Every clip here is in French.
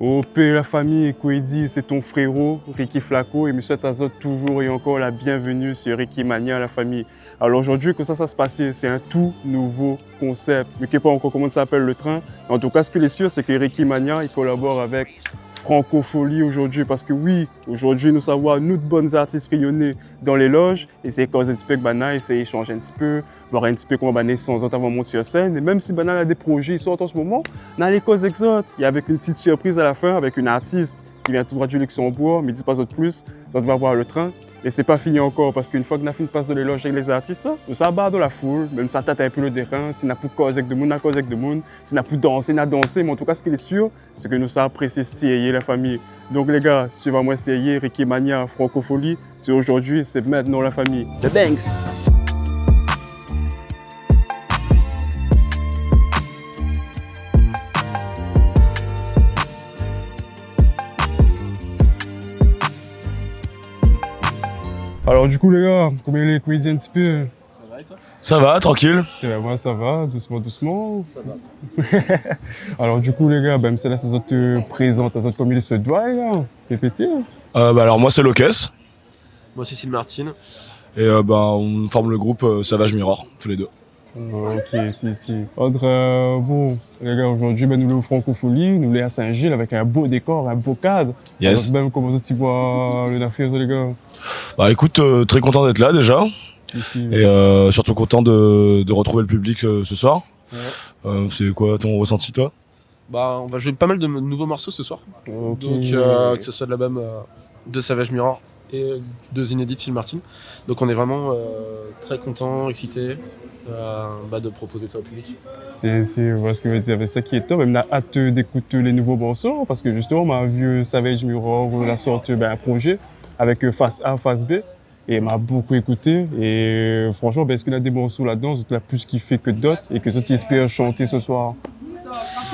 Oh, paix la famille, Kwedi, c'est ton frérot, Ricky Flaco, et monsieur Tazot toujours et encore la bienvenue sur Ricky Mania, la famille. Alors aujourd'hui, que ça se passait, c'est un tout nouveau concept. Je ne sais pas encore comment ça s'appelle le train. En tout cas, ce qui est sûr, c'est que Ricky Mania, il collabore avec Francofolie aujourd'hui, parce que oui, aujourd'hui, nous savons, nous de bonnes artistes rayonnés dans les loges, et c'est cause un petit peu que Bana essaie d'échanger un petit peu, voir un petit peu comment Bana sans autres avant de monter sur scène. Et même si Bana a des projets, ils sortent en ce moment, dans les causes exotes, il y a avec une petite surprise à la fin, avec une artiste qui vient tout droit du Luxembourg, mais dis pas autre plus, donc va voir le train. Et c'est pas fini encore, parce qu'une fois qu'on a fait une passe de l'éloge avec les artistes, nous ça barre de la foule, même ça tâte un peu le terrain, si n'a plus cause avec de monde, n'a cause avec de monde, si n'a plus dansé, n'a dansé, mais en tout cas, ce qui est sûr, c'est que nous ça apprécié CIE, la famille. Donc les gars, suivez-moi CIE, Ricky Mania, Francofolie, c'est aujourd'hui, c'est maintenant la famille. The Banks! Alors du coup les gars, comment les Kwedi un petit peu? Ça va et toi? Ça va, tranquille. Moi ça va, doucement, doucement. Ça va. Alors du coup les gars, même c'est la saison te présente, à comme il se doit les gars, répétez. Alors moi c'est Locus Moi, Cécile Martine. et on forme le groupe Savage Mirror, tous les deux. Ok, si. Bon, les gars, aujourd'hui, nous sommes au Francofolie, nous sommes à Saint-Gilles avec un beau décor, un beau cadre. Yes. Alors, même comment tu vois le affaire, les gars? Bah écoute, très content d'être là déjà Ici, et surtout content de retrouver le public ce soir. Ouais. C'est quoi ton ressenti toi? Bah, on va jouer pas mal de nouveaux morceaux ce soir. ok. Donc, que ce soit de l'album de Savage Mirror et deux inédits de Cécile Martine. Donc, on est vraiment très content, excité de proposer ça au public. Voilà ce que je veux dire, c'est ça qui est top. Même on a hâte d'écouter les nouveaux morceaux parce que justement, on a vu Savage Mirror, la sorte un projet avec face A, face B. Et m'a beaucoup écouté. Et franchement, est-ce qu'il y a des morceaux là-dedans, tu l'as plus kiffé que d'autres et que ça t'espère chanter ce soir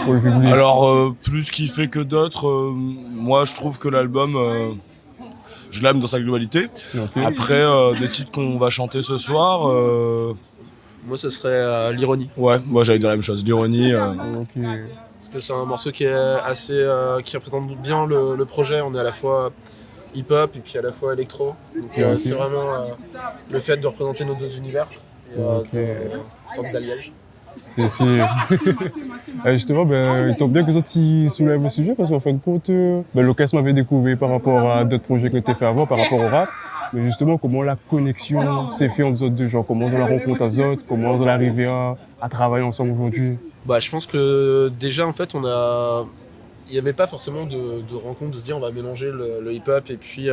pour le public? Alors plus kiffé que d'autres, moi je trouve que l'album, je l'aime dans sa globalité. Ok. Après des titres qu'on va chanter ce soir, Moi, ce serait l'ironie. ouais, moi j'allais dire la même chose, l'ironie. Ok. Parce que c'est un morceau qui est assez. Qui représente bien le projet. On est à la fois hip-hop et puis à la fois électro. Donc, Ok. c'est vraiment le fait de représenter nos deux univers. Et, Ok. une sorte d'alliage. C'est. Justement, il tombe bien que ça tu soulèves le sujet parce qu'en fin de compte, Locas m'avait découvert par rapport à d'autres projets que tu as fait avant, par rapport au rap. Mais justement, comment la connexion s'est faite entre autres deux gens, comment on la rencontre à Zot, comment on est arrivé à travailler ensemble aujourd'hui. Bah, je pense que déjà, en fait, il n'y avait pas forcément de rencontre de se dire on va mélanger le hip-hop et puis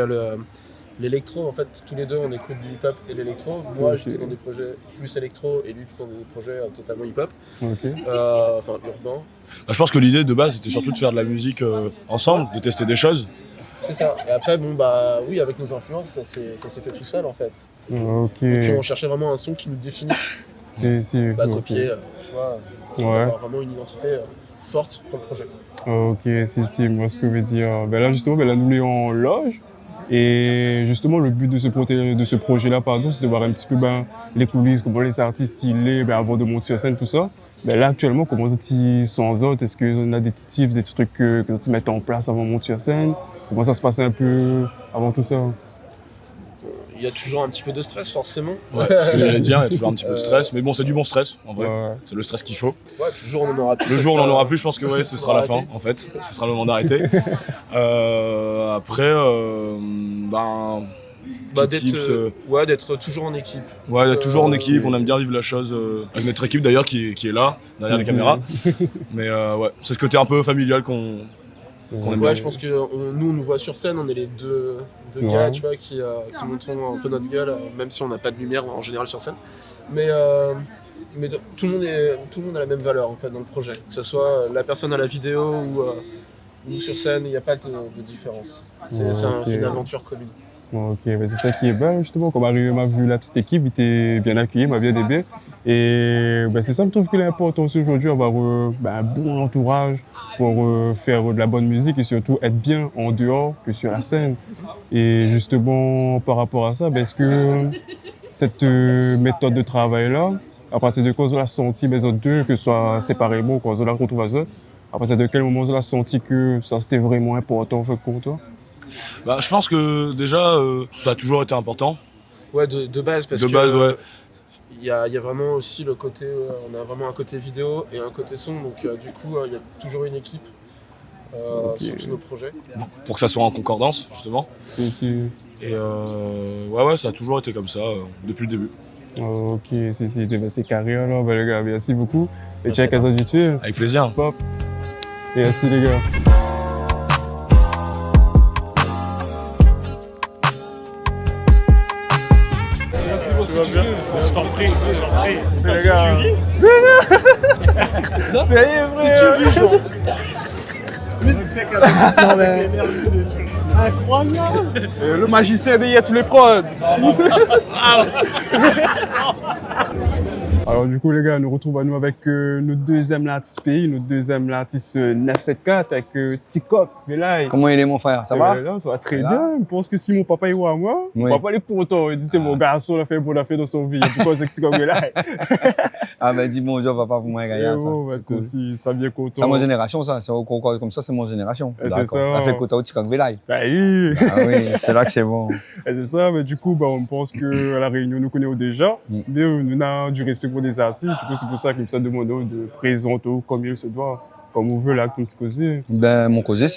l'électro. En fait, tous les deux, on écoute du hip-hop et l'électro. Moi, Ok. j'étais dans des projets plus électro et lui dans des projets totalement hip-hop, Ok. enfin urbain. Je pense que l'idée de base c'était surtout de faire de la musique ensemble, de tester des choses. C'est ça. Et après, oui, avec nos influences, ça s'est fait tout seul en fait. Ok. Et puis on cherchait vraiment un son qui nous définit, Ok. copier, tu vois, Ouais. avoir vraiment une identité forte pour le projet. Ok, moi ce que je veux dire. Là justement, là nous sommes en loge. Et justement, le but de ce projet-là, c'est de voir un petit peu les coulisses, comment les artistes stylés, avant de monter sur scène, tout ça. Là actuellement, comment tu sans autres? Est-ce qu'on a des petits tips, des trucs que tu mets en place avant de monter sur scène? Comment ça se passe un peu avant tout ça? Il y a toujours un petit peu de stress forcément. Ouais, ce que j'allais dire, il y a toujours un petit peu de stress, mais bon, c'est du bon stress en vrai. Ouais. C'est le stress qu'il faut. Ouais, puis le jour où on en aura plus. Le ça jour où on en sera- aura plus, je pense que ouais, ce sera la fin arrêter. en fait. Ce sera le moment d'arrêter. Après, petits tips, d'être toujours en équipe. ouais, d'être toujours en équipe. oui. On aime bien vivre la chose avec notre équipe d'ailleurs qui est là derrière les caméras. Mais ouais, c'est ce côté un peu familial qu'on aime bien. Ouais, je pense que nous, on nous voit sur scène, on est les deux Ouais. gars, tu vois, qui montrons un peu notre gueule, même si on n'a pas de lumière en général sur scène. Mais tout le monde a la même valeur en fait dans le projet. Que ce soit la personne à la vidéo ou sur scène, il n'y a pas de différence. C'est une aventure commune. Ok, c'est ça qui est bien justement. Comme arrivé, m'a vu la petite équipe, il était bien accueilli, m'a bien aidé. Et c'est ça, je trouve qu'il est important aussi aujourd'hui, avoir un bon entourage pour faire de la bonne musique et surtout être bien en dehors que sur la scène. Et justement, par rapport à ça, est-ce que cette méthode de travail-là, à partir de quoi on l'a senti, mais autres deux, que ce soit séparément ou qu'on l'a retrouvé à ça, À partir de quel moment tu as senti que ça c'était vraiment important en fait, pour toi? Bah, je pense que déjà, ça a toujours été important. Ouais, de base, parce De que base, ouais. il y a vraiment aussi le côté, on a vraiment un côté vidéo et un côté son, donc du coup, il y a toujours une équipe sur tous nos projets. Pour que ça soit en concordance, justement. Si. Et ouais, ça a toujours été comme ça, depuis le début. Ok, c'est carré alors, ben, les gars, merci beaucoup. Et Merci check à toi. as habitués. Avec plaisir. Pop. Merci les gars. Je t'en prie. Les gars. C'est vrai. Non mais... Incroyable. Le magicien derrière tous les prods. Alors du coup les gars, nous retrouvons à nous avec notre deuxième artiste pays, notre deuxième artiste 974 avec Tikok Velay. Comment il est mon frère? Ça va? Ça va très Ça va? bien. Je pense que si mon papa est à moi, mon Oui. papa est content. Il dit c'était mon garçon, il a fait bon affaire dans son vie. Pourquoi c'est Tikok Velay? Ah ben dis bonjour papa pour moi, Gaïa. Il sera bien content. C'est mon génération ça, c'est encore comme ça, c'est mon génération. C'est D'accord. ça. T'as fait Kota au Tikok Velay. Bah oui. Ah oui, c'est là que c'est bon. Et c'est ça, mais du coup, bah, on pense qu'à La Réunion, nous connaissons déjà, mais nous avons du respect pour des artistes. Du coup, c'est pour ça que nous avons demandé de présenter comme il se doit, comme on veut là, comme c'est causé. Ben mon cousin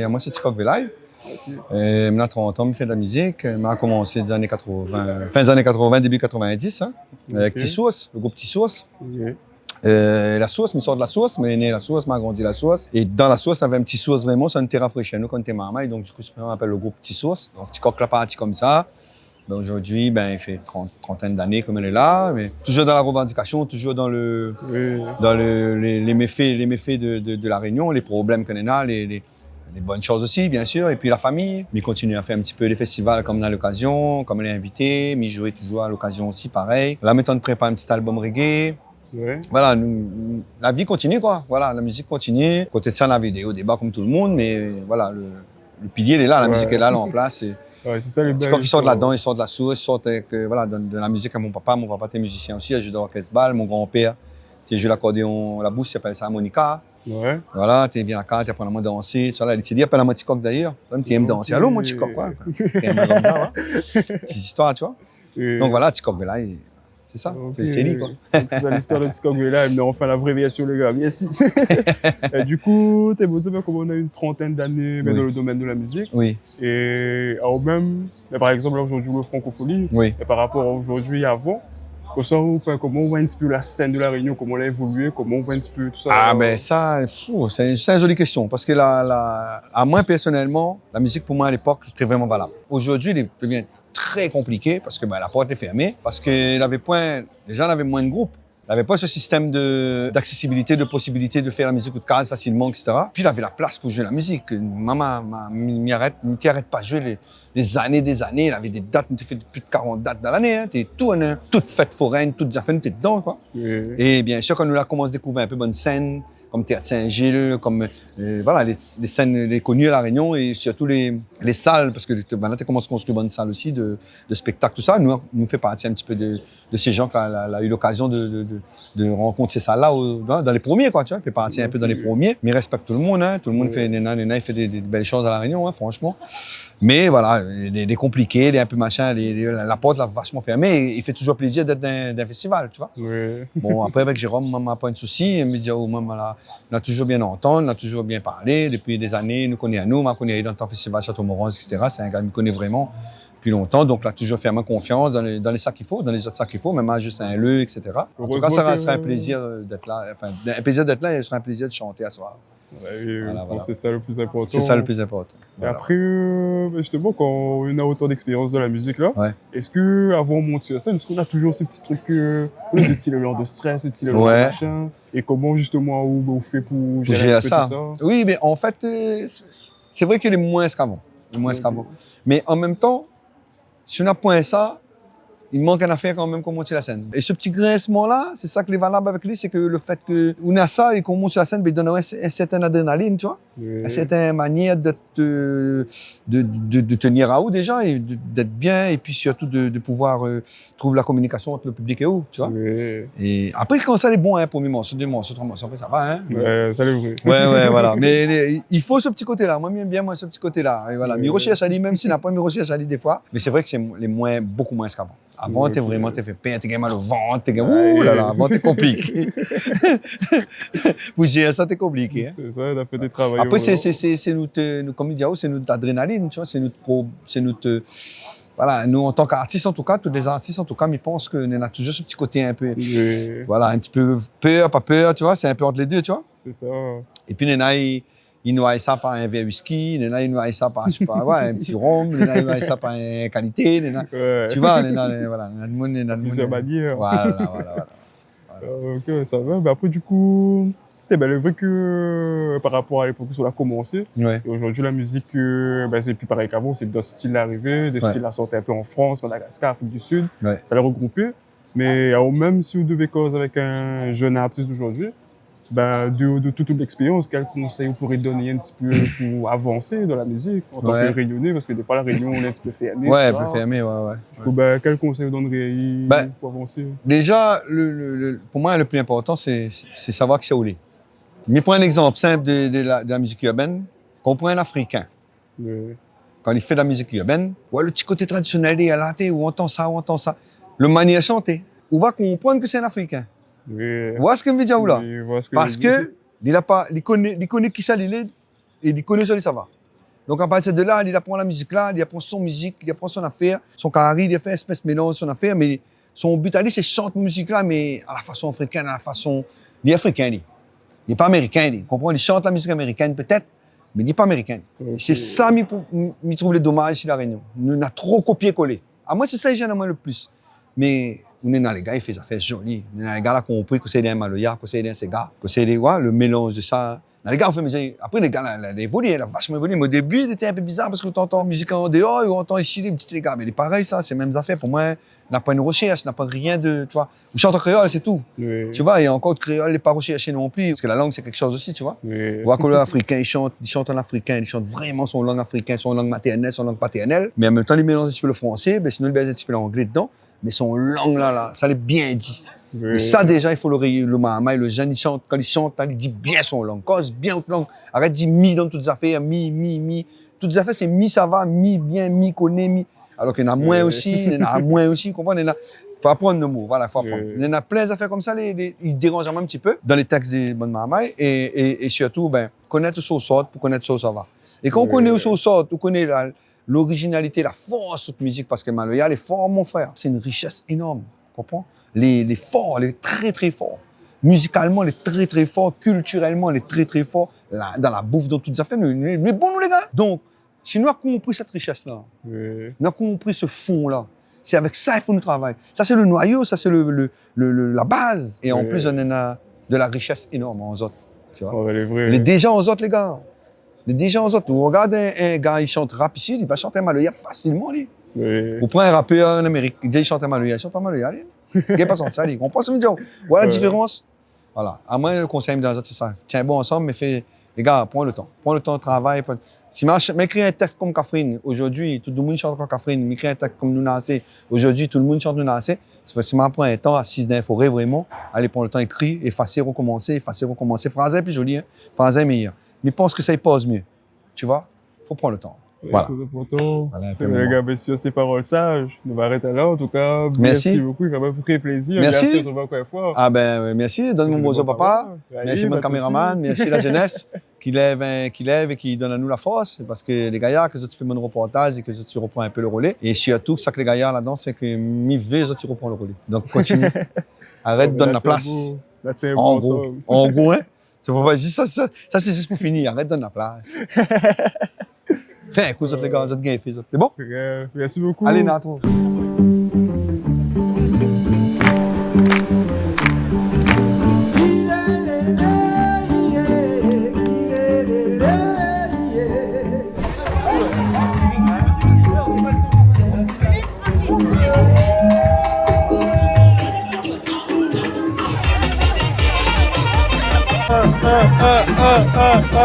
moi c'est Tikok Velay. Maintenant 30 ans, il fait de la musique. Il a commencé des années 80, fin des années 80, début 90, hein, avec Ok. Petit Sauce, le groupe Petit Sauce. Ok. La sauce, il sort de la sauce, mais il est né la sauce, m'a grandi la sauce. Et dans la sauce, il y avait un petit sauce vraiment, ça nous était rafraîchi nous quand on était maman. Et donc, du coup, on appelle le groupe Petit Sauce. Donc, Petit Coq l'a parti comme ça. Ben, aujourd'hui, ben, il fait trentaine d'années comme elle est là, mais toujours dans la revendication, toujours dans Oui. les méfaits de la Réunion, les problèmes qu'on a, les bonnes choses aussi, bien sûr, et puis la famille. Mais il continue à faire un petit peu les festivals comme on a l'occasion, comme elle est invitée, mais il jouait toujours à l'occasion aussi, pareil. Là, maintenant, on prépare un petit album reggae. Ouais. Voilà, la vie continue, quoi. Voilà, la musique continue. À côté de ça, la vidéo, débat comme tout le monde, mais voilà, le pilier, il est là, la Ouais. musique est là, en place. Et Ouais, c'est ça les quand il sort de là-dedans, il sort de la source, il sort avec, voilà, de la musique à mon papa. Mon papa était musicien aussi, il a joué dans l'orchestre bal. Mon grand-père, il joue l'accordéon, la bouche, il appelle ça harmonica. Ouais. Voilà, tu viens à la carte, tu apprends à danser. Tu vois, là, il s'est dit, appelle-moi Tikok d'ailleurs. Toi, tu aimes danser. Allô, mon Tikok, quoi. Tu aimes comme ça, ouais. Petite histoire, tu vois. Et- Donc voilà, Tikok, là, c'est ça, Ok. c'est lui, quoi. Donc, c'est ça l'histoire de Tikok là, mais enfin la vraie version les gars, merci. Et du coup, t'es bon, comme on a une trentaine d'années Oui. dans le domaine de la musique. Oui, Et alors même, mais par exemple là, aujourd'hui le francophonie, oui. et par rapport à aujourd'hui et avant, comment on voit un petit peu la scène de la Réunion, comment elle a évolué, comment on voit un petit peu tout ça. Ah ben ça, c'est une jolie question parce que à moi personnellement, la musique pour moi à l'époque était vraiment valable. Aujourd'hui, elle devient très compliquée parce que ben, la porte est fermée, parce qu'il avait déjà on avait moins de groupes. Il n'avait pas ce système d'accessibilité, de possibilité de faire la musique ou de case facilement, etc. Puis il avait la place pour jouer la musique. Maman m'y arrête pas de jouer des années, des années. Il avait des dates, il fait plus de 40 dates dans l'année. Hein. Toute fête foraine, toutes les affaires, nous étions dedans. Quoi. Et bien sûr, quand nous là commence à découvrir un peu bonne scène, comme Théâtre Saint-Gilles, comme voilà, les scènes les connues à La Réunion et surtout les salles, parce que maintenant, tu commences à construire une bonne salle aussi de spectacle, tout ça. Nous fait partie un petit peu de ces gens qui ont eu l'occasion de rencontrer ces salles-là dans les premiers, quoi, tu vois. Il fait partie un peu dans les premiers, mais il respecte tout le monde, hein. Tout le monde fait il fait des belles choses à La Réunion, hein, franchement. Mais voilà, les compliqués, les un peu machin, la porte l'a vachement fermée. Et il fait toujours plaisir d'être dans un festival, tu vois. Ouais. Bon, après, avec Jérôme, maman n'a pas de souci. Elle me dit, oh, maman, on a toujours bien entendu, on a toujours bien parlé. Depuis des années, nous connaît à nous, on connaît dans ton festival Château-Morange, etc. C'est un gars qui me connaît vraiment depuis longtemps. Donc, il a toujours fait ma confiance dans les sacs qu'il faut, dans les autres sacs qu'il faut, même à juste un lieu, etc. En tout cas, ça sera un plaisir d'être là. Enfin, un plaisir d'être là et ce sera un plaisir de chanter à soir. Ouais, Voilà, voilà. C'est ça le plus important. C'est ça le plus important. Et Voilà. après, justement, quand on a autant d'expérience dans la musique là, Ouais. est-ce que avant de monter sur scène, est-ce qu'on a toujours ce petit truc, ce petit élan de stress, ce petit élan de Ouais. machin, et comment justement on fait pour gérer Gérer un petit peu ça. tout ça? Oui, mais en fait, c'est vrai qu'il est moins qu'avant. Mais en même temps, si on n'a point ça, il manque une affaire quand même qu'on monte sur la scène. Et ce petit grincement-là, c'est ça qui est valable avec lui, c'est que le fait qu'on a ça et qu'on monte sur la scène, ben, il donne une certaine adrénaline, tu vois. Oui. C'est une manière de tenir à haut déjà et d'être bien et puis surtout de pouvoir trouver la communication entre le public et vous, tu vois. Oui. Et après, quand ça est bon, hein, premier morceau, deux morceaux, trois morceaux, après ça va, hein. Ça l'est vrai. Ouais, voilà. Mais il faut ce petit côté-là. Moi, j'aime bien, moi, ce petit côté-là. Et voilà. Ouais. Miro Chali, même s'il n'a pas Miro Chali des fois. Mais c'est vrai que c'est beaucoup moins qu'avant. Avant, Ok. t'es fait peine, t'es mal au ventre, ouh là là, avant, t'es compliqué. Pour gérer ça, t'es compliqué, hein. C'est ça, on a fait des travaux. Après, c'est notre, comme il dit, c'est notre adrénaline, tu vois, c'est notre, voilà, nous, en tant qu'artistes, en tout cas, tous les artistes, en tout cas, ils pensent qu'on a toujours ce petit côté un peu, Oui, voilà, un petit peu peur, pas peur, tu vois, c'est un peu entre les deux, tu vois. c'est ça. Et puis, il noie ça par un verre whisky, il noie ça par un petit rhum, il noie ça par une qualité, Ouais. tu vois, voilà, on a Plusieurs manières. Voilà. Ok, ça va. Après, du coup, c'est vrai que par rapport à l'époque où on a commencé, Ouais. et aujourd'hui, la musique, c'est plus pareil qu'avant. C'est d'autres styles arrivés, des Ouais. styles à sortir un peu en France, Madagascar, Afrique du Sud. Ouais. Ça les regrouper. Mais même si vous devez causer avec un jeune artiste d'aujourd'hui, de toute l'expérience, quel conseil vous pourrez donner un petit peu pour avancer dans la musique, en tant Ouais. que rayonner, parce que des fois, la réunion, on est un petit peu fermée. Ouais, tout un ça. peu fermé, ouais. Du coup, quel conseil vous donneriez pour avancer? Déjà, pour moi, le plus important, c'est savoir que c'est où. Mais pour un exemple simple de la musique urbaine, qu'on prend un Africain, quand il fait de la musique urbaine, ouais, le petit côté traditionnel, il y a là, où on entend ça, le manière de chanter, on va comprendre que c'est un Africain. Oui. Vous voyez ce que je veux dire ou là? Oui, je vois ce que Parce je veux dire. que il connaît qui ça il est, et il connaît ça va. Donc à partir de là, il apprend la musique là, il apprend son musique, il apprend son affaire, son carré, il fait un espèce de mélange son affaire, mais son but à lui, c'est chanter musique là, mais à la façon africaine, à la façon... Il est africain, il n'est pas américain, il comprend, il chante la musique américaine peut-être, mais il n'est pas américain. Ok. C'est ça, je trouve le dommage ici, la Réunion. Nous, on a trop copié-collé. À moi, c'est ça que j'aime le plus. Mais on est dans les gars, ils font des affaires jolies. On est dans les gars là qui ont compris que c'est des Maloya, que c'est des Sega, que c'est le mélange de ça. Dans les gars, on fait, mais après, les gars, là, les volets, là, vachement évolué. Mais au début, il était un peu bizarre parce que tu entends musique en dehors et on entend ici les petits gars. Mais c'est pareil, ça, c'est les mêmes affaires. Pour moi, on n'a pas une recherche, on n'a pas rien de, tu vois. On chante en créole, c'est tout. Oui. Tu vois, et encore de créole, n'est pas recherché non plus. Parce que la langue, c'est quelque chose aussi, tu vois. Oui. On voit que l'Africain, il chante en africain, il chante vraiment son langue africaine, son langue maternelle, son langue paternelle. Mais en même temps, il mélange un petit peu le français, sinon il met un petit peu l'anglais dedans. Mais son langue là, ça l'est bien dit. Oui. Et ça, déjà, il faut le Mahama, le jeune, quand il chante, il dit bien son langue. Cause bien autre langue. Arrête de dire mi dans toutes les affaires, mi. Toutes les affaires, c'est mi ça va, mi vient, mi connaît, mi. Alors qu'il y en a moins aussi, vous comprenez? Il faut apprendre le mot, voilà, il faut apprendre. Il y en a plein d'affaires comme ça, ils dérangent un petit peu dans les textes des bonnes Mahama. Et surtout, connaître ce sort pour connaître ce ça va. Et quand on connaît ce sort, on connaît l'originalité, la force de cette musique, parce que Maloya, les forts, mon frère, c'est une richesse énorme, tu comprends? Les forts, les très très forts. Musicalement, les très très forts. Culturellement, les très très forts. Dans la bouffe, dans toutes les affaires, mais bon, nous les gars. Donc, si nous avons compris cette richesse-là, Oui. nous avons compris ce fond-là, c'est avec ça qu'il faut nous travailler. Ça, c'est le noyau, ça, c'est la base. Et en plus, on a de la richesse énorme en autres. Tu vois? Ouais, les vrais. Les déjà aux autres, les gars. Les déjà aux autres. Vous regardez un gars, il chante rap ici, il va chanter Maloya facilement, lui. Oui. Vous prenez un rappeur en Amérique, il chante Maloya, il chante pas Maloya, lui. Il n'est pas sorti ça, lui. On pense, voilà la différence. Voilà. À moi, le conseil me dit, c'est ça. Tiens bon ensemble, mais fais, les gars, prends le temps. Prends le temps de travail. Si m'écris un texte comme Catherine, aujourd'hui, tout le monde chante comme Catherine, m'écris un texte comme Nunacé, aujourd'hui, tout le monde chante Nunacé, c'est parce que m'apprends un temps, assise dans la forêt, vraiment, aller prendre le temps, écrire, effacer, recommencer. Français est plus joli, hein. Français est meilleur. Mais pense que ça y pose mieux. Tu vois? Faut prendre le temps. Voilà. Très important. Voilà un peu Les gars, sur ces paroles sages, nous va arrêter là. En tout cas, Merci. beaucoup. Ça m'a fait plaisir. Merci. Merci de revoir encore une fois. Ah merci, donne mon bozo papa. Merci mon caméraman, merci la jeunesse qui lève et qui donne à nous la force. Parce que les gaillards, que tu fais mon reportage et que tu reprends un peu le relais. Et surtout, ça que les gaillards là-dedans, c'est que mi veux, tu reprends le relais. Donc continue. Arrête, donne la place. Là, c'est En bon, gros, hein. Tu peux pas dire ça, c'est juste pour finir. Arrête, donne la place. Fais un coup, les gars, vous êtes bien fait. C'est bon? Merci beaucoup. Allez, Nato. Ah, ah, ah, ah, ah.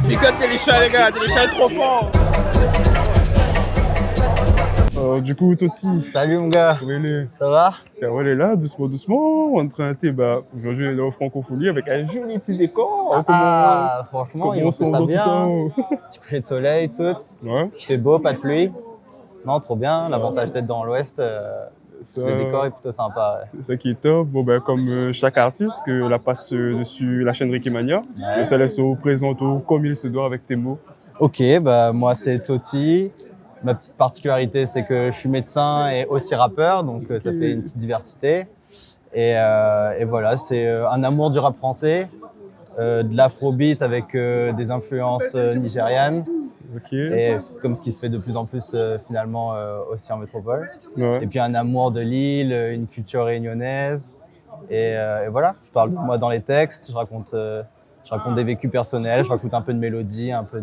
Écoutez les chats, les gars, les chats trop forts. Du coup, Toti, Salut mon gars, oui, ça va? on est là, doucement, doucement, en train de, aujourd'hui, on est au Francophonie avec un joli petit décor. Franchement, ils Comment ont fait ça tout bien. ça? Hein. Petit coucher de soleil, tout. Ouais, Il fait beau, pas de pluie. Non, trop bien. L'avantage d'être dans l'Ouest, ça, le décor est plutôt sympa. Ouais. c'est ça qui est top. Bon, ben, comme chaque artiste que la passe dessus la chaîne Ricky Mania, Ouais. je te laisse au présenter comme il se doit avec tes mots. Ok, bah moi c'est Toti. Ma petite particularité, c'est que je suis médecin et aussi rappeur, donc ça fait une petite diversité. Et voilà, c'est un amour du rap français, de l'afrobeat avec des influences nigérianes, Ok. et comme ce qui se fait de plus en plus finalement aussi en métropole. Ouais. Et puis un amour de l'île, une culture réunionnaise. Et voilà, je parle de moi dans les textes, je raconte des vécus personnels, je raconte un peu de mélodie, un peu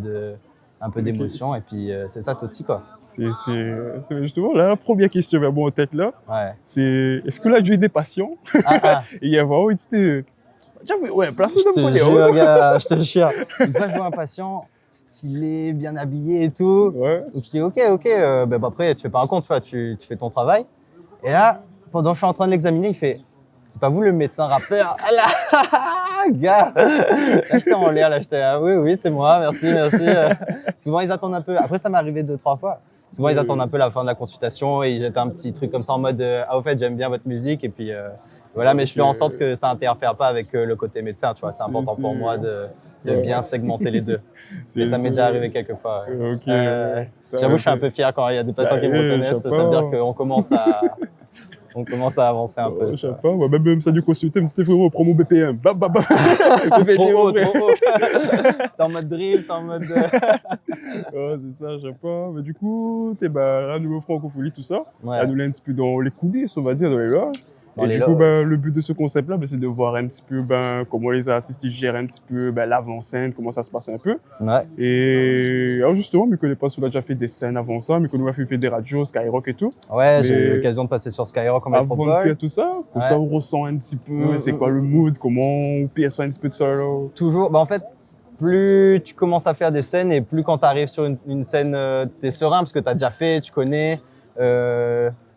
d'émotion, et puis c'est ça Toti quoi. C'est justement la première question vers moi en tête là, Ouais. c'est est-ce que là tu es des patients? Ah, Et il y a vraiment une petite. Ouais, place où je ça me te connaît. jure, gars, je te jure. Une fois, je vois un patient stylé, bien habillé et tout. Ouais. Donc je dis ok, après tu fais pas un compte, tu fais ton travail. Et là, pendant que je suis en train de l'examiner, il fait c'est pas vous le médecin rappeur? Ah là, gars, là j'étais en l'air, là j'étais oui c'est moi, merci. Souvent ils attendent un peu. Après ça m'est arrivé 2-3 fois. Souvent ils attendent un peu la fin de la consultation et ils jettent un petit truc comme ça en mode au fait j'aime bien votre musique et puis voilà, mais je fais en sorte que ça interfère pas avec le côté médecin, tu vois. C'est important pour moi de bien segmenter les deux. Et ça m'est déjà arrivé quelques fois. Ouais. Ok. J'avoue, je suis un peu fier quand il y a des patients qui me reconnaissent. Ça veut dire qu'on commence à avancer un peu. Je sais pas, ouais, même ça du consulter, mais c'était frérot, prends mon BPM. Bam, bam, bam. Trop haut. C'était en mode drill, c'était en mode. Ouais, c'est ça, je sais pas. Mais du coup, t'es à nouveau Francophonie, tout ça. Ouais. À nous là un petit peu dans les coulisses, on va dire, dans les loges. Et du coup, le but de ce concept-là, c'est de voir un petit peu comment les artistes ils gèrent un petit peu l'avant-scène, comment ça se passe un peu. Ouais. Et alors justement, je ne connais pas si on a déjà fait des scènes avant ça, mais qu'on a fait des radios, Skyrock et tout. Ouais, Mais j'ai eu l'occasion de passer sur Skyrock en avant de métropole. faire tout ça, comme ça on ressent un petit peu, c'est quoi le mood, comment on perçoit un petit peu de ça là. Toujours, en fait, plus tu commences à faire des scènes et plus quand tu arrives sur une scène, tu es serein parce que tu as déjà fait, tu connais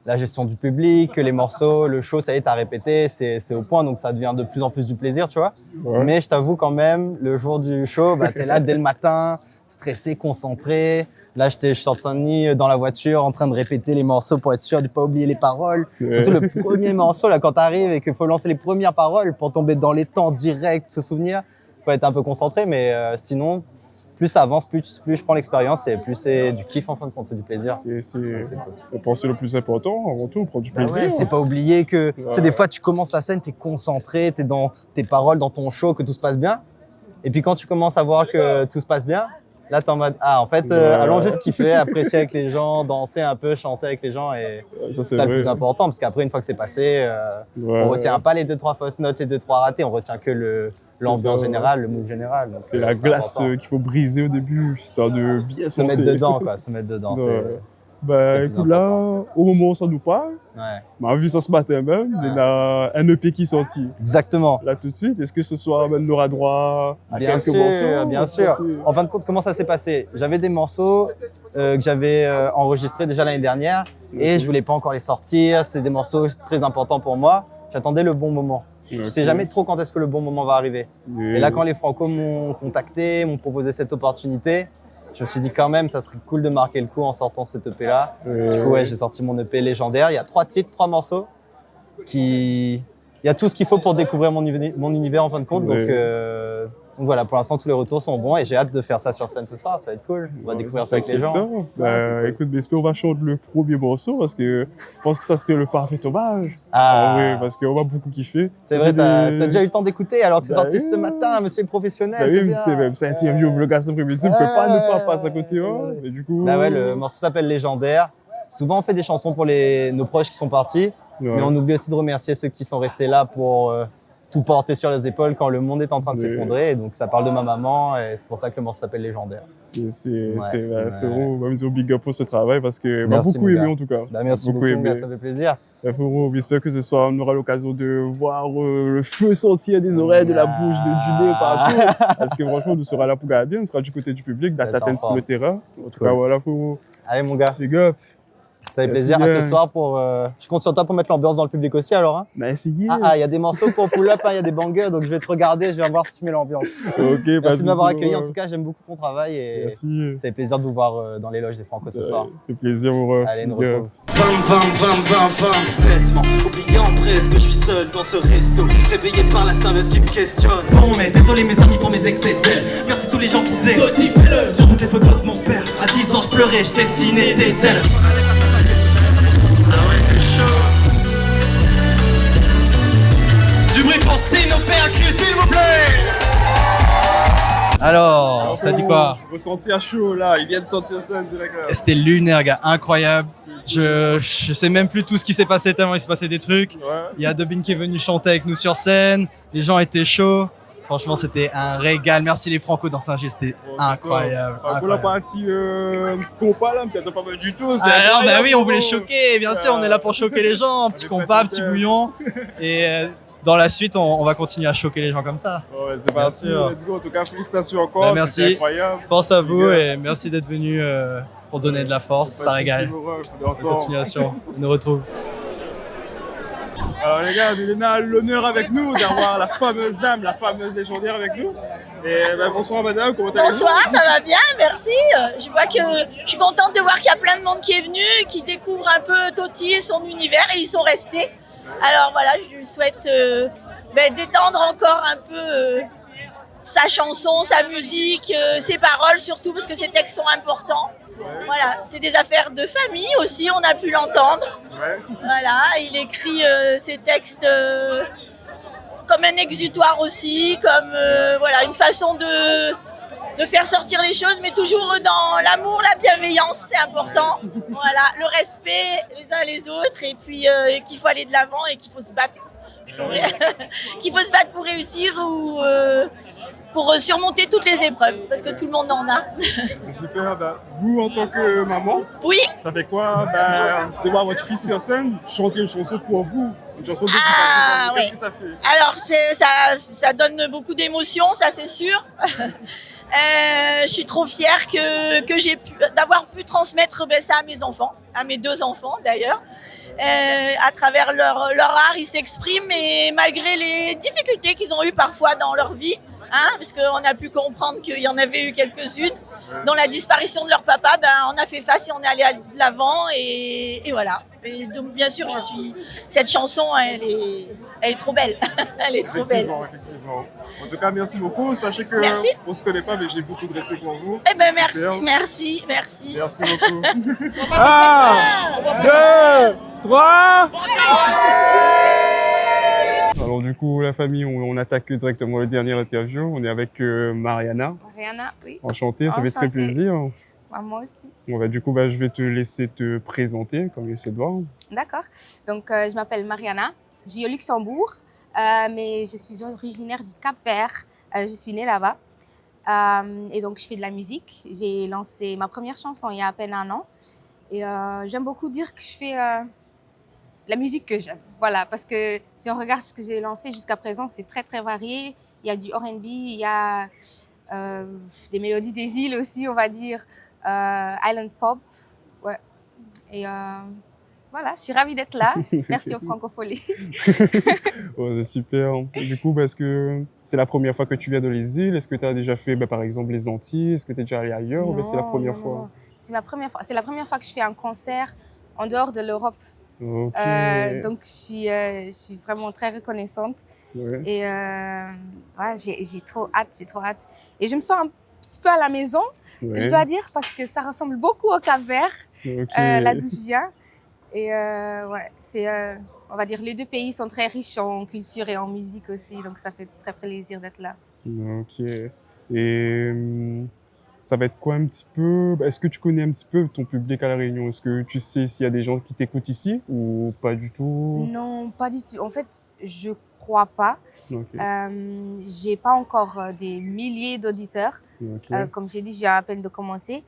la gestion du public, les morceaux, le show, ça y est, tu as répété, c'est au point, donc ça devient de plus en plus du plaisir, tu vois. Ouais. Mais je t'avoue quand même, le jour du show, tu es là dès le matin, stressé, concentré. Là, je suis sur Saint-Denis dans la voiture en train de répéter les morceaux pour être sûr de ne pas oublier les paroles. Ouais. Surtout le premier morceau, là, quand tu arrives et qu'il faut lancer les premières paroles pour tomber dans les temps directs, se souvenir. Il faut être un peu concentré, mais sinon, plus ça avance, plus je prends l'expérience et plus c'est du kiff en fin de compte, c'est du plaisir. C'est Cool. on pense que c'est le plus important, avant tout, on prend du Bah plaisir. ouais, c'est pas oublier que tu sais, Ouais. des fois tu commences la scène, tu es concentré, tu es dans tes paroles, dans ton show, que tout se passe bien. Et puis quand tu commences à voir que tout se passe bien, là tu es en mode en fait, allons juste kiffer, apprécier avec les gens, danser un peu, chanter avec les gens. Et Ça, c'est ça le plus important parce qu'après, une fois que c'est passé, Ouais. on retient pas les 2-3 fausses notes, les 2-3 ratés, on retient que l'ambiance ça, ouais. générale, le mood général. Donc, C'est la glace important. qu'il faut briser au début, histoire de bien Se mettre dedans, quoi, se mettre dedans. Ouais. c'est Bah le plus écoute, là, au moment où ça nous parle, Ouais. on a vu ça ce matin même, il y a un EP qui est sorti. Exactement. Là tout de suite, est-ce que ce soir on aura droit à Bien quelques sûr, morceaux? bien sûr. En fin de compte, comment ça s'est passé? J'avais des morceaux que j'avais enregistrés déjà l'année dernière et je voulais pas encore les sortir. C'était des morceaux très importants pour moi. J'attendais le bon moment. Je sais jamais trop quand est-ce que le bon moment va arriver. Et là, quand les Franco m'ont contacté, m'ont proposé cette opportunité, je me suis dit quand même, ça serait cool de marquer le coup en sortant cet EP-là. Du coup, ouais, j'ai sorti mon EP légendaire. Il y a 3 titres, 3 morceaux. Il y a tout ce qu'il faut pour découvrir mon univers en fin de compte. Donc voilà, pour l'instant, tous les retours sont bons et j'ai hâte de faire ça sur scène ce soir. Ça va être cool. On va découvrir ça avec les gens. Écoute, mais on va chanter le premier morceau parce que je pense que ça serait le parfait hommage. Ah, Oui, parce qu'on va beaucoup kiffer. c'est vrai, t'as déjà eu le temps d'écouter alors que c'est Bah sorti oui. ce matin, monsieur le professionnel. Bah c'est oui, bien. c'était même ça interview le gars cet après-midi, on ne peut pas ne pas passer à côté. Hein. Mais du coup. Bah ouais, le morceau s'appelle Légendaire. Souvent, on fait des chansons pour nos proches qui sont partis, mais on oublie aussi de remercier ceux qui sont restés là pour tout porter sur les épaules quand le monde est en train de Ouais. s'effondrer. Et donc ça parle de ma maman et c'est pour ça que le morceau s'appelle Légendaire. Frérot, même si au big up pour ce travail parce que m'a Merci, beaucoup mon aimé gars. en tout cas. Bah, merci beaucoup, aimé. gars, ça fait plaisir. Frérot, j'espère que ce soir on aura l'occasion de voir le feu sortir des oreilles, de la bouche, du nez, partout. Parce que franchement, on sera là pour garder, on sera du côté du public, Ça d'atteindre sent sur le terrain. En tout cas, Cool. voilà, frérot. Allez mon gars, Big up. ça fait Merci plaisir. À bien. ce soir pour. Je compte sur toi pour mettre l'ambiance dans le public aussi alors. Hein. Bah, essayez. Il y a des morceaux pour pull-up, il y a des bangers, donc je vais te regarder, je vais voir si tu mets l'ambiance. Ok, Merci de m'avoir accueili. En tout cas, j'aime beaucoup ton travail et Merci. ça fait plaisir de vous voir dans les loges des Franco ce soir. C'est plaisir, mon ref. Allez, nous Big up. retrouve. 20, bêtement oublié en presque, je suis seul dans ce resto, réveillé par la serveuse qui me questionne. Bon, mais désolé mes amis pour mes excès de zèle. Merci tous les gens qui disaient Toti, fais-le. Sur toutes les photos de mon père, à 10 ans je pleurais, je dessinais des ailes. Du bruit pour Sino PAQ, s'il vous plaît. Alors, ça dit quoi? Ressenti à chaud là, il vient de sortir ça direct là. C'était lunaire, gars, incroyable. Je sais même plus tout ce qui s'est passé tellement il s'est passé des trucs. Ouais. Il y a Dobin qui est venu chanter avec nous sur scène. Les gens étaient chauds. Franchement, c'était un régal. Merci les Franco dans Saint-Gilles, c'était incroyable. Pour la incroyable. partie compas là, peut-être pas mal du tout. Ah non, bah oui, on voulait choquer, bien sûr, on est là pour choquer les gens. Un petit compas, petit bouillon. Et dans la suite, on va continuer à choquer les gens comme ça. Ouais, c'est parti, sûr. let's go. En tout cas, félicitations encore. Bah, merci. C'était incroyable. Force à vous Les gars. et merci d'être venus pour donner de la force. Ça Pas de régale. soucis, mon ref, on est Bonne ensemble. continuation. On nous retrouve. Alors les gars, Milena a l'honneur avec nous d'avoir la fameuse dame, la fameuse légendaire avec nous. Et ben, bonsoir madame, comment allez-vous? Bonsoir, ça va bien, merci. Je vois que je suis contente de voir qu'il y a plein de monde qui est venu, qui découvre un peu Toti et son univers et ils sont restés. Alors voilà, je lui souhaite d'étendre encore un peu sa chanson, sa musique, ses paroles surtout parce que ses textes sont importants. Voilà, c'est des affaires de famille aussi, on a pu l'entendre. Ouais. Voilà, il écrit ses textes comme un exutoire aussi, comme voilà, une façon de faire sortir les choses, mais toujours dans l'amour, la bienveillance, c'est important. Voilà, le respect les uns les autres, et puis qu'il faut aller de l'avant et qu'il faut se battre. Qu'il faut se battre pour réussir ou pour surmonter toutes les épreuves, parce que tout le monde en a. C'est super. Ben, vous, en tant que maman, Oui, ça fait quoi de voir votre fils sur scène chanter une chanson pour vous? Une chanson de Ah, Qu'est-ce oui. que ça fait? alors ça donne beaucoup d'émotions, ça c'est sûr. Je suis trop fière d'avoir pu transmettre ça à mes enfants, à mes 2 enfants d'ailleurs. À travers leur art, ils s'expriment et malgré les difficultés qu'ils ont eues parfois dans leur vie, parce qu'on a pu comprendre qu'il y en avait eu quelques-unes, dont la disparition de leur papa, on a fait face et on est allé de l'avant et voilà. Et donc bien sûr, cette chanson, elle est trop belle, elle est trop belle. Effectivement. En tout cas, merci beaucoup. Sachez que Merci. on se connaît pas, mais j'ai beaucoup de respect pour vous. Eh ben C'est super. merci. Merci beaucoup. 1, 2, 3. Alors du coup, la famille, on attaque directement le dernier interview. On est avec Mariana. Mariana, oui. Enchantée, ça fait très Enchantée. plaisir. Moi aussi. Bon, bah, du coup, je vais te laisser te présenter, comme il se doit. D'accord. Donc, je m'appelle Mariana. Je vis au Luxembourg, mais je suis originaire du Cap-Vert. Je suis née là-bas. Et donc, je fais de la musique. J'ai lancé ma première chanson il y a à peine 1 an. Et j'aime beaucoup dire que je fais la musique que j'aime. Voilà, parce que si on regarde ce que j'ai lancé jusqu'à présent, c'est très, très varié. Il y a du R&B, il y a des mélodies des îles aussi, on va dire. Island Pop, ouais. Et voilà, je suis ravie d'être là. Merci aux Francopholies. Oh, c'est super. Du coup, est-ce que c'est la première fois que tu viens dans les îles? Est-ce que tu as déjà fait, par exemple, les Antilles? Est-ce que tu es déjà allé ailleurs? Ou c'est la première fois? Non. C'est ma première fois. C'est la première fois que je fais un concert en dehors de l'Europe. Ok. Donc, je suis vraiment très reconnaissante. Ouais. Et ouais, j'ai trop hâte. Et je me sens un petit peu à la maison. Ouais. Je dois dire, parce que ça ressemble beaucoup au Cap-Vert, Ok. là d'où je viens. Et ouais, on va dire, les 2 pays sont très riches en culture et en musique aussi, donc ça fait très plaisir d'être là. Ok. Et ça va être quoi un petit peu? Est-ce que tu connais un petit peu ton public à La Réunion? Est-ce que tu sais s'il y a des gens qui t'écoutent ici ou pas du tout? Non, pas du tout. En fait, je crois pas. Ok. J'ai pas encore des milliers d'auditeurs. Ok. Comme j'ai dit, je viens à peine de commencer.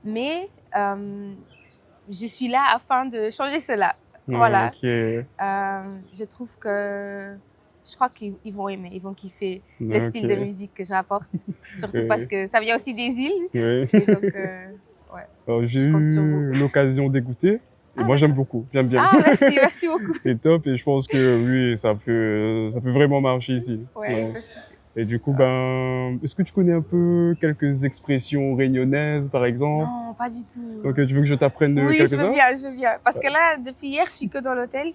Mais je suis là afin de changer cela. Voilà. Ok. Je trouve que je crois qu'ils vont aimer, ils vont kiffer le style de musique que j'apporte. Surtout parce que ça vient aussi des îles. Oui. Et donc, ouais. Alors, j'ai Je compte sur eu l'occasion d'écouter. Et moi, j'aime beaucoup. J'aime bien. Ah, merci, merci beaucoup. C'est top et je pense que oui, ça peut vraiment marcher ici. Ouais. Et du coup, est-ce que tu connais un peu quelques expressions réunionnaises, par exemple? Non, pas du tout. Donc, tu veux que je t'apprenne Oui, quelques-uns? je veux bien. Parce que là, depuis hier, je suis que dans l'hôtel.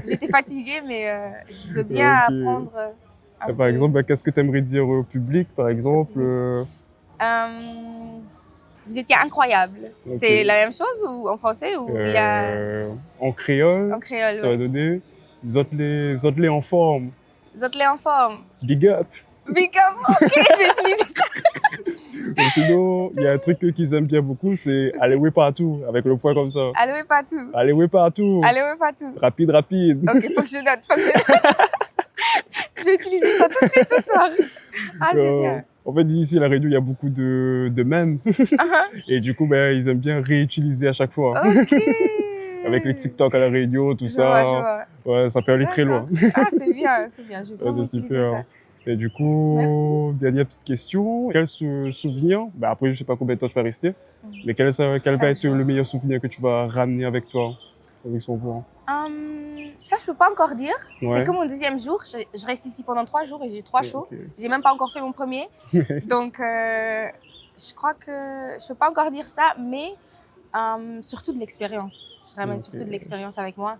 J'étais fatiguée, mais je veux bien apprendre. Par exemple, qu'est-ce que tu aimerais dire au public, par exemple? Vous étiez incroyable. Ok. C'est la même chose ou en français ou il y a... En créole, En créole, ça va donner Zotlé en forme. Zotlé en forme. Big up. Big up, ok, je vais utiliser ça. Et sinon, il y a un truc qu'ils aiment bien beaucoup, c'est aller ouais partout, avec le point comme ça. Allez, ouais, pas tout. Aller ouais partout. Allez, ouais, pas tout. Rapide, rapide. Ok, faut que je note, Je vais utiliser ça tout de suite ce soir. Ah, c'est bien. En fait, ici, à La Réunion, il y a beaucoup de mèmes. Et du coup, ils aiment bien réutiliser à chaque fois. Ok. Avec les TikTok à La Réunion, tout Je ça. vois. Ouais, ça peut aller très loin. Ah, c'est bien. Je vais vraiment C'est utiliser super. ça. Et du coup, dernière petite question. Quel souvenir, après, je sais pas combien de temps tu vas rester, mais quel va être le meilleur souvenir que tu vas ramener avec toi, avec son point? Ça, je peux pas encore dire. Ouais. C'est que mon 10e jour. Je reste ici pendant 3 jours et j'ai 3 shows. Ok. J'ai même pas encore fait mon premier. Donc, je crois que je peux pas encore dire ça, mais surtout de l'expérience. Je ramène surtout de l'expérience avec moi.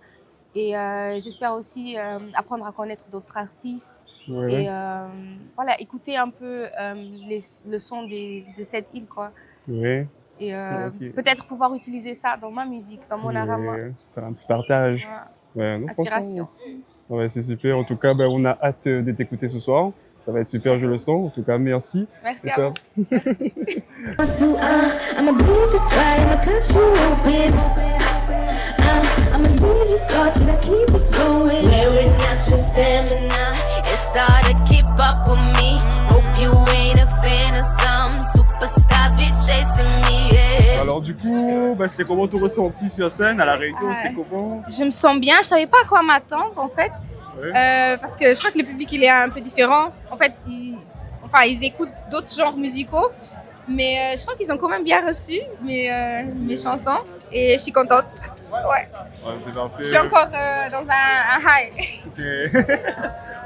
Et j'espère aussi apprendre à connaître d'autres artistes. Ouais. Et voilà, écouter un peu le son de cette île, quoi. Ouais. Et peut-être pouvoir utiliser ça dans ma musique, dans mon art à moi. Faire un petit partage. Ouais, non, Inspiration. Ouais, c'est super. En tout cas, on a hâte de t'écouter ce soir. Ça va être super, je le sens. En tout cas, merci. Merci à vous. Merci. I'ma leave you scarred, till I keep it going. Wearing out your stamina, it's hard to keep up with me. Hope you ain't a fan of some superstars be chasing me. Yeah. Alors du coup, c'était comment ton ressenti sur scène à La Réunion? C'était comment? Je me sens bien, je savais pas à quoi m'attendre en fait. Ouais. Parce que je crois que le public il est un peu différent. En fait, ils écoutent d'autres genres musicaux. Mais je crois qu'ils ont quand même bien reçu mes chansons et je suis contente. Ouais. C'est parfait. Je suis encore dans un high.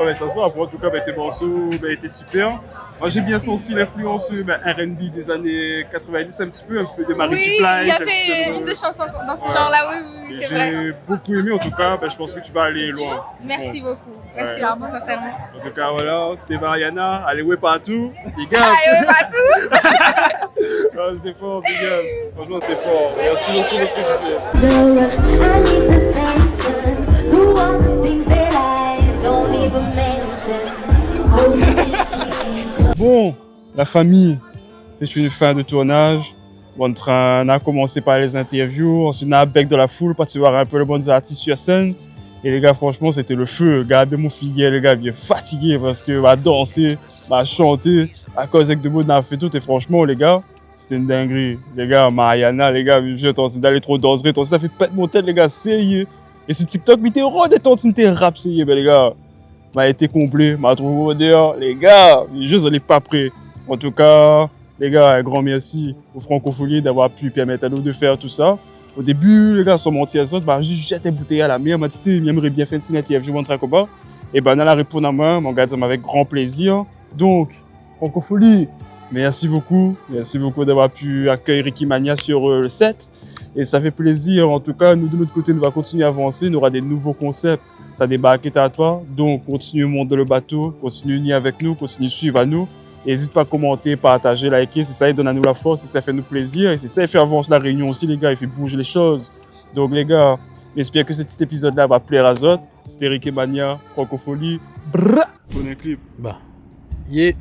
Ouais, ça se voit. En tout cas, tes morceaux étaient super. Moi, j'ai bien senti l'influence R&B des années 90, un petit peu de Marie Oui, il y avait une de chansons dans ce genre-là, oui, c'est vrai. J'ai beaucoup aimé, en tout cas. Je pense que tu vas aller loin. Merci beaucoup. Merci Ouais. beaucoup, sincèrement. En tout cas, voilà, c'était Mariana. Allez, ouais, partout. Big up. Allez, ouais, partout. Ouais, c'était fort, big up. Franchement, c'était fort. Merci beaucoup de ce que tu fais. I need attention. Who are the things that I don't even mention? Bon, la famille, c'est une fin de tournage. On a commencé par les interviews, ensuite on a bec de la foule, parti voir un peu les bons artistes sur scène. Et les gars, franchement, c'était le feu. Regardez mon filleul, les gars, bien fatigué parce que va danser, va chanter, à cause de mots on a fait tout. Et franchement, les gars, c'était une dinguerie. Les gars, Mariana, les gars, j'ai tenté d'aller trop danser, ça fait pète mon tête, les gars, sérieux. Et sur TikTok, mais t'es rond des tentes, t'es rap, sérieux, les gars. M'a été complet, m'a trouvé au dehors. Les gars, juste, on n'est pas prêts. En tout cas, les gars, un grand merci aux Francopholies d'avoir pu permettre à nous de faire tout ça. Au début, les gars sont montés à autres, juste jeter bouteille à la mer, m'a dit, j'aimerais bien faire une petite interview, je montre comment. Et on a la réponse à moi, mon gars, ça m'avait grand plaisir. Donc, Francophonie, merci beaucoup d'avoir pu accueillir Ricky Mania sur le set. Et ça fait plaisir, en tout cas, nous de notre côté, nous allons continuer à avancer, nous aura des nouveaux concepts, ça débarque à toi. Donc, continue à monter le bateau, continue à unir avec nous, continue à suivre à nous. N'hésite pas à commenter, partager, liker, c'est ça qui donne à nous la force, c'est ça qui fait nous plaisir, et c'est ça qui fait avancer La Réunion aussi, les gars, il fait bouger les choses. Donc, les gars, j'espère que ce petit épisode-là va plaire à Zot. C'était Ricky Mania, Francophonie. Brrr! Bonne clip. Yeah.